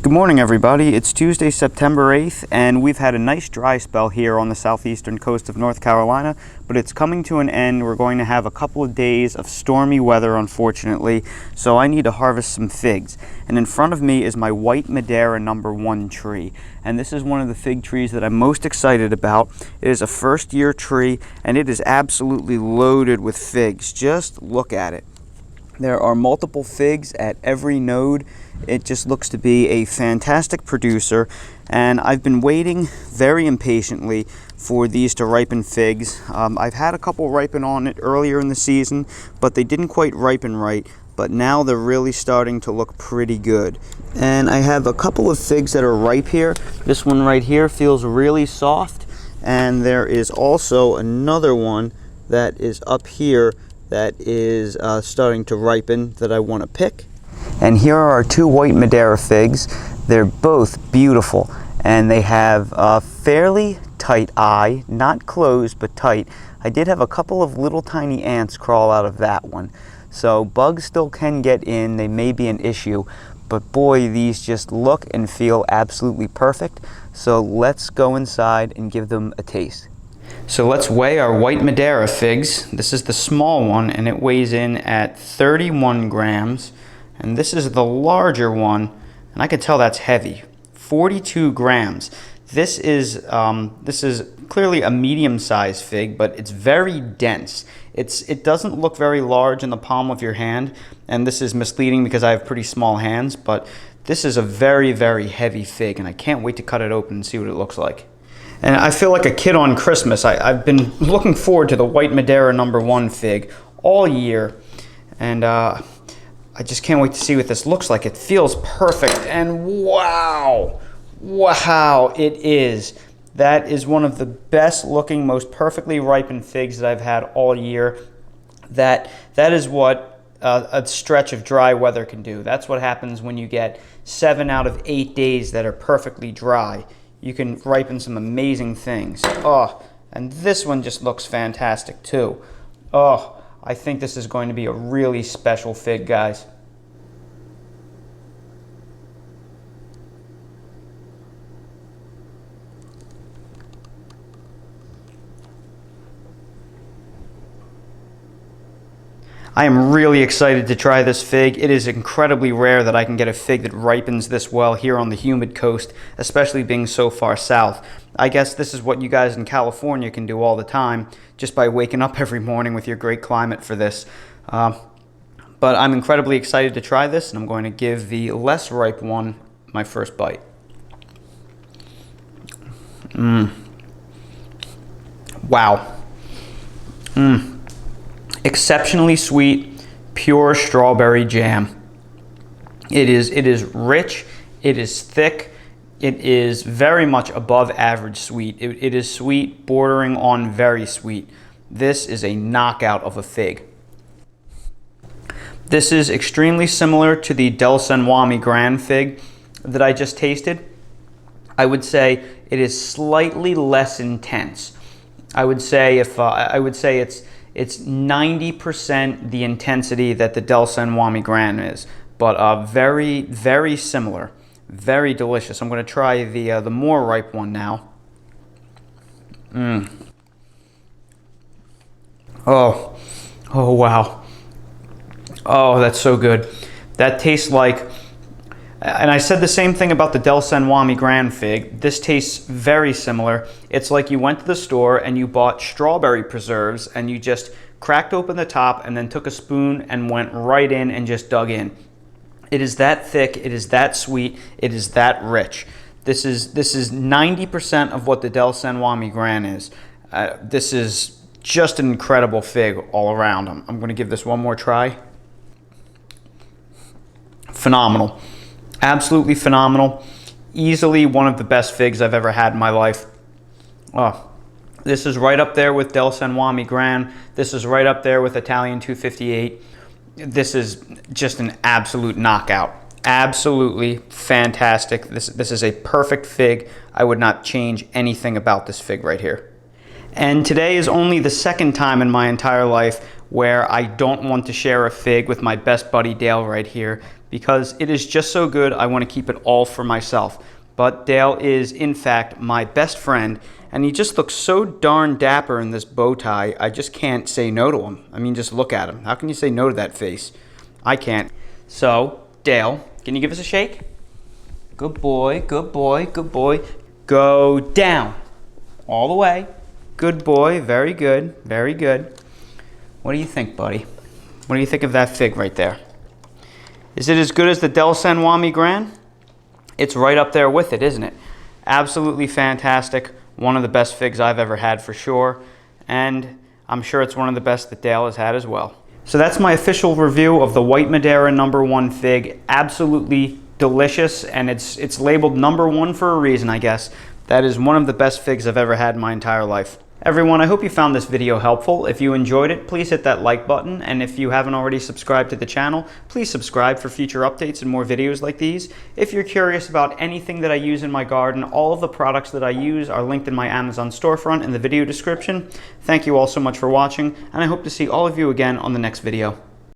Good morning, everybody. It's Tuesday, September 8th, and we've had a nice dry spell here on the southeastern coast of North Carolina, but it's coming to an end. We're going to have a couple of days of stormy weather, unfortunately, so I need to harvest some figs. And in front of me is my White Madeira No. 1 tree, and this is one of the fig trees that I'm most excited about. It is a first-year tree, and it is absolutely loaded with figs. Just look at it. There are multiple figs at every node. It just looks to be a fantastic producer, and I've been waiting very impatiently for these to ripen figs. I've had a couple ripen on it earlier in the season, but they didn't quite ripen right. But now they're really starting to look pretty good. And I have a couple of figs that are ripe here. This one right here feels really soft, and there is also another one that is up here that is starting to ripen that I want to pick. And here are our two White Madeira figs. They're both beautiful, and they have a fairly tight eye, not closed but tight. I did have a couple of little tiny ants crawl out of that one, so bugs still can get in. They may be an issue, but boy, these just look and feel absolutely perfect. So let's go inside and give them a taste. So let's weigh our White Madeira figs. This is the small one, and it weighs in at 31 grams. And this is the larger one, and I can tell that's heavy, 42 grams. This is clearly a medium-sized fig, but it's very dense. It doesn't look very large in the palm of your hand, and this is misleading because I have pretty small hands, but this is a very, very heavy fig, and I can't wait to cut it open and see what it looks like. And I feel like a kid on Christmas. I've been looking forward to the White Madeira No. 1 fig all year, and I just can't wait to see what this looks like. It feels perfect, and wow, it is. That is one of the best looking, most perfectly ripened figs that I've had all year. That is what a stretch of dry weather can do. That's what happens when you get 7 out of 8 days that are perfectly dry. You can ripen some amazing things. Oh, and this one just looks fantastic too. Oh, I think this is going to be a really special fig, guys. I am really excited to try this fig. It is incredibly rare that I can get a fig that ripens this well here on the humid coast, especially being so far south. I guess this is what you guys in California can do all the time, just by waking up every morning with your great climate for this. But I'm incredibly excited to try this, and I'm going to give the less ripe one my first bite. Wow. Exceptionally sweet, pure strawberry jam. It is rich, it is thick, it is very much above average sweet. It is sweet, bordering on very sweet. This is a knockout of a fig. This is extremely similar to the Del San Juan Gran fig that I just tasted. I would say it is slightly less intense. I would say it's 90% the intensity that the Del San Juan Gran is, but very, very similar, very delicious. I'm going to try the more ripe one now. Oh wow. Oh, that's so good. That tastes like, and I said the same thing about the Del San Juan Gran fig. This tastes very similar. It's like you went to the store and you bought strawberry preserves and you just cracked open the top and then took a spoon and went right in and just dug in. It is that thick, it is that sweet, it is that rich. This is 90% of what the Del San Juan Gran is. This is just an incredible fig all around. I'm going to give this one more try. Phenomenal. Absolutely phenomenal. Easily one of the best figs I've ever had in my life. Oh, this is right up there with Del San Juan Gran. This is right up there with Italian 258. This is just an absolute knockout. Absolutely fantastic. This is a perfect fig. I would not change anything about this fig right here. And today is only the second time in my entire life where I don't want to share a fig with my best buddy Dale right here, because it is just so good I want to keep it all for myself. But Dale is in fact my best friend, and he just looks so darn dapper in this bow tie. I just can't say no to him. I mean, just look at him. How can you say no to that face? I can't. So, Dale, can you give us a shake? Good boy, good boy, good boy. Go down. All the way. Good boy, very good, very good. What do you think, buddy? What do you think of that fig right there? Is it as good as the Del San Juan Gran? It's right up there with it, isn't it? Absolutely fantastic. One of the best figs I've ever had for sure. And I'm sure it's one of the best that Dale has had as well. So that's my official review of the White Madeira #1 fig. Absolutely delicious, and it's labeled #1 for a reason, I guess. That is one of the best figs I've ever had in my entire life. Everyone, I hope you found this video helpful. If you enjoyed it, please hit that like button, and if you haven't already subscribed to the channel, please subscribe for future updates and more videos like these. If you're curious about anything that I use in my garden, all of the products that I use are linked in my Amazon storefront in the video description. Thank you all so much for watching, and I hope to see all of you again on the next video.